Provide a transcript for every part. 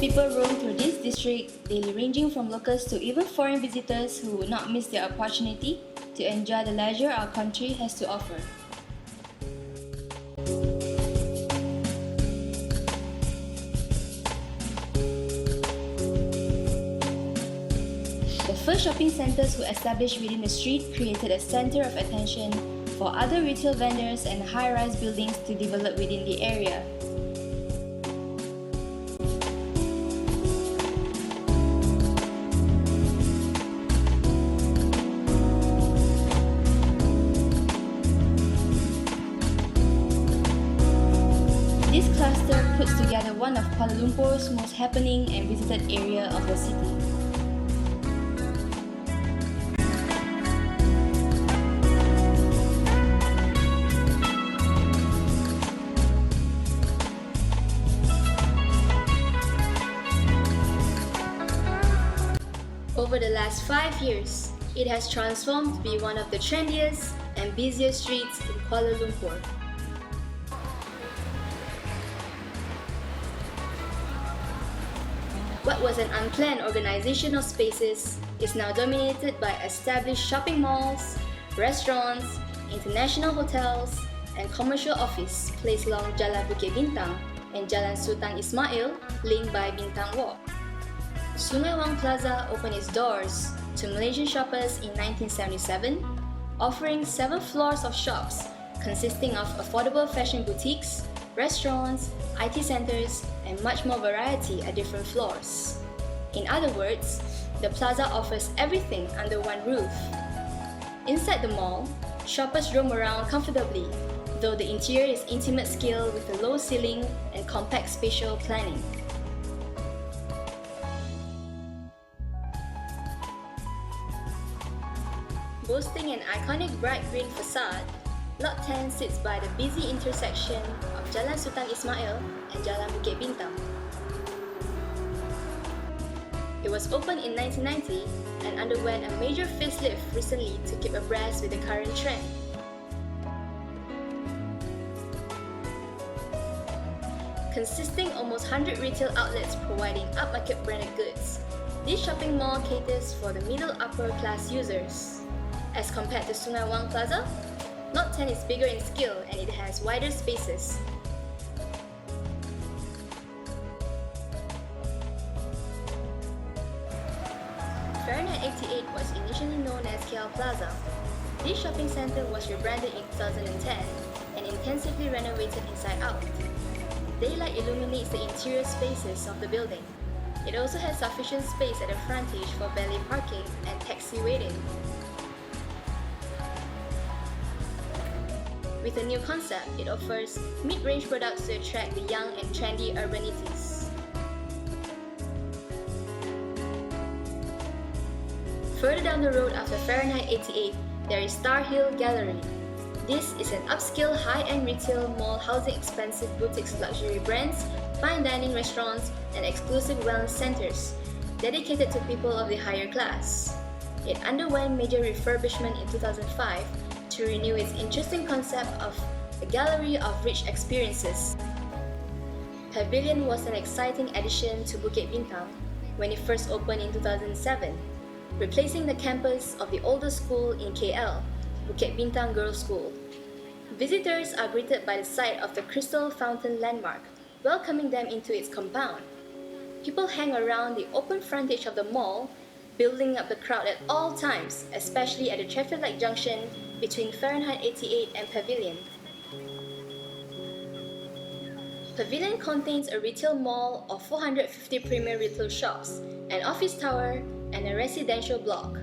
People roam through this district daily, ranging from locals to even foreign visitors who would not miss the opportunity to enjoy the leisure our country has to offer. The first shopping centers were established within the street created a center of attention for other retail vendors and high-rise buildings to develop within the area. This cluster puts together one of Kuala Lumpur's most happening and visited area of the city. Over the last 5 years, it has transformed to be one of the trendiest and busiest streets in Kuala Lumpur. What was an unplanned organization of spaces is now dominated by established shopping malls, restaurants, international hotels, and commercial office placed along Jalan Bukit Bintang and Jalan Sultan Ismail, linked by Bintang Walk. Sungai Wang Plaza opened its doors to Malaysian shoppers in 1977, offering 7 floors of shops consisting of affordable fashion boutiques, restaurants, IT centers, and much more variety at different floors. In other words, the plaza offers everything under one roof. Inside the mall, shoppers roam around comfortably, though the interior is intimate scale with a low ceiling and compact spatial planning. Boasting an iconic bright green facade, Lot 10 sits by the busy intersection of Jalan Sultan Ismail and Jalan Bukit Bintang. It was opened in 1990 and underwent a major facelift recently to keep abreast with the current trend. Consisting almost 100 retail outlets providing upmarket branded goods, this shopping mall caters for the middle-upper class users. As compared to Sungai Wang Plaza, Lot 10 is bigger in scale and it has wider spaces. Fahrenheit 88 was initially known as KL Plaza. This shopping center was rebranded in 2010 and intensively renovated inside out. Daylight illuminates the interior spaces of the building. It also has sufficient space at the frontage for valet parking and taxi waiting. With a new concept, it offers mid-range products to attract the young and trendy urbanities. Further down the road after Fahrenheit 88, there is Star Hill Gallery. This is an upscale high-end retail mall housing expensive boutiques, luxury brands, fine dining restaurants, and exclusive wellness centers, dedicated to people of the higher class. It underwent major refurbishment in 2005 to renew its interesting concept of a gallery of rich experiences. Pavilion was an exciting addition to Bukit Bintang when it first opened in 2007, replacing the campus of the older school in KL, Bukit Bintang Girls' School. Visitors are greeted by the sight of the Crystal Fountain landmark, welcoming them into its compound. People hang around the open frontage of the mall, building up the crowd at all times, especially at the traffic light junction between Fahrenheit 88 and Pavilion. Pavilion contains a retail mall of 450 premier retail shops, an office tower, and a residential block.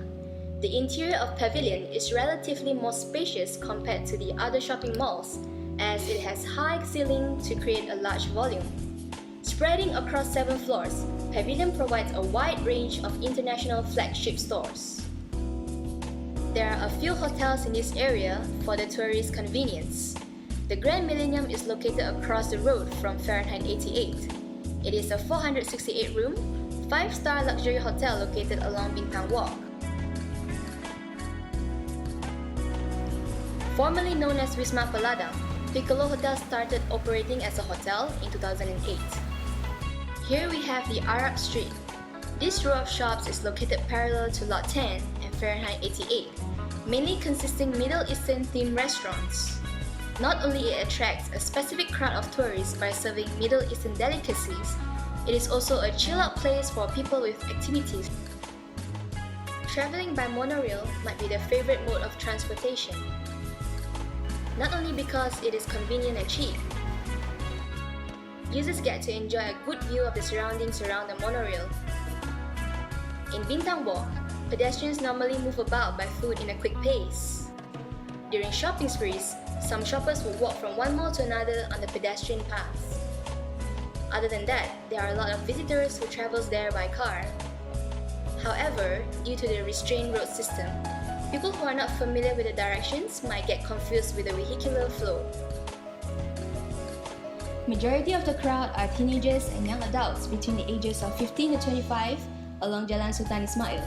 The interior of Pavilion is relatively more spacious compared to the other shopping malls, as it has high ceiling to create a large volume. Spreading across 7 floors, Pavilion provides a wide range of international flagship stores. There are a few hotels in this area for the tourist convenience. The Grand Millennium is located across the road from Fahrenheit 88. It is a 468-room, 5-star luxury hotel located along Bintang Walk. Formerly known as Wisma Peladang, Piccolo Hotel started operating as a hotel in 2008. Here we have the Arab Street. This row of shops is located parallel to Lot 10 and Fahrenheit 88, mainly consisting Middle Eastern themed restaurants. Not only it attracts a specific crowd of tourists by serving Middle Eastern delicacies, it is also a chill-out place for people with activities. Traveling by monorail might be their favorite mode of transportation, not only because it is convenient and cheap. Users get to enjoy a good view of the surroundings around the monorail. In Bintang Walk, pedestrians normally move about by foot in a quick pace. During shopping sprees, some shoppers will walk from one mall to another on the pedestrian paths. Other than that, there are a lot of visitors who travels there by car. However, due to the restrained road system, people who are not familiar with the directions might get confused with the vehicular flow. Majority of the crowd are teenagers and young adults between the ages of 15 to 25 along Jalan Sultan Ismail.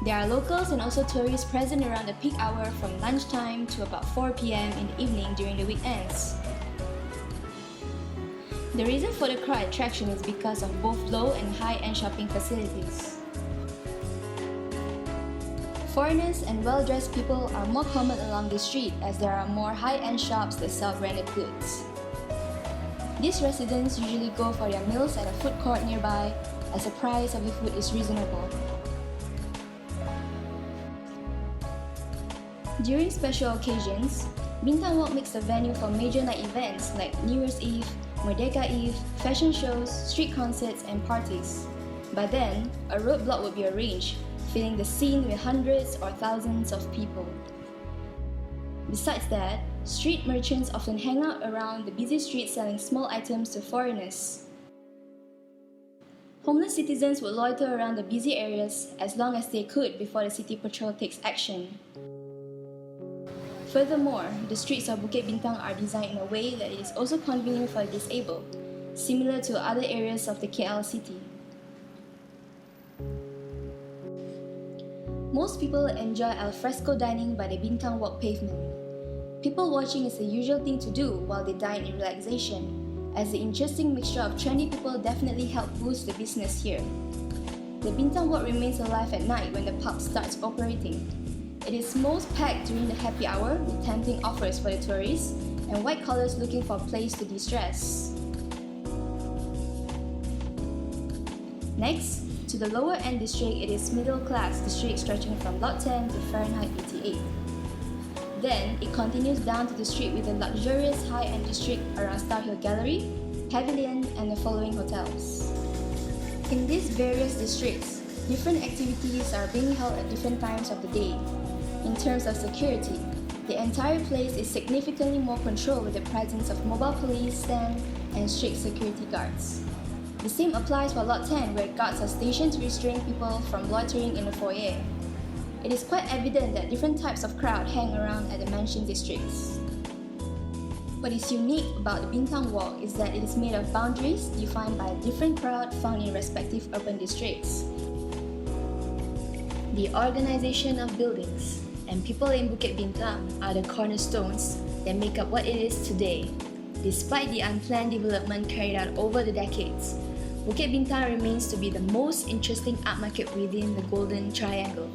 There are locals and also tourists present around the peak hour from lunchtime to about 4 p.m. in the evening during the weekends. The reason for the crowd attraction is because of both low and high-end shopping facilities. Foreigners and well-dressed people are more common along the street as there are more high-end shops that sell branded goods. These residents usually go for their meals at a food court nearby as the price of the food is reasonable. During special occasions, Bintang Walk makes the venue for major night events like New Year's Eve, Merdeka Eve, fashion shows, street concerts, and parties. By then, a roadblock would be arranged, filling the scene with hundreds or thousands of people. Besides that, street merchants often hang out around the busy streets selling small items to foreigners. Homeless citizens would loiter around the busy areas as long as they could before the city patrol takes action. Furthermore, the streets of Bukit Bintang are designed in a way that it is also convenient for the disabled, similar to other areas of the KL city. Most people enjoy al fresco dining by the Bintang Walk pavement. People watching is the usual thing to do while they dine in relaxation, as the interesting mixture of trendy people definitely help boost the business here. The Bintang Walk remains alive at night when the pub starts operating. It is most packed during the happy hour with tempting offers for the tourists and white collars looking for a place to de-stress. Next, to the lower end district, it is middle class district stretching from Lot 10 to Fahrenheit 88. Then, it continues down to the street with the luxurious high-end district around Star Hill Gallery, Pavilion, and the following hotels. In these various districts, different activities are being held at different times of the day. In terms of security, the entire place is significantly more controlled with the presence of mobile police stand and strict security guards. The same applies for Lot 10, where guards are stationed to restrain people from loitering in the foyer. It is quite evident that different types of crowd hang around at the mentioned districts. What is unique about the Bintang Walk is that it is made of boundaries defined by a different crowd found in respective urban districts. The organization of buildings and people in Bukit Bintang are the cornerstones that make up what it is today. Despite the unplanned development carried out over the decades, Bukit Bintang remains to be the most interesting art market within the Golden Triangle.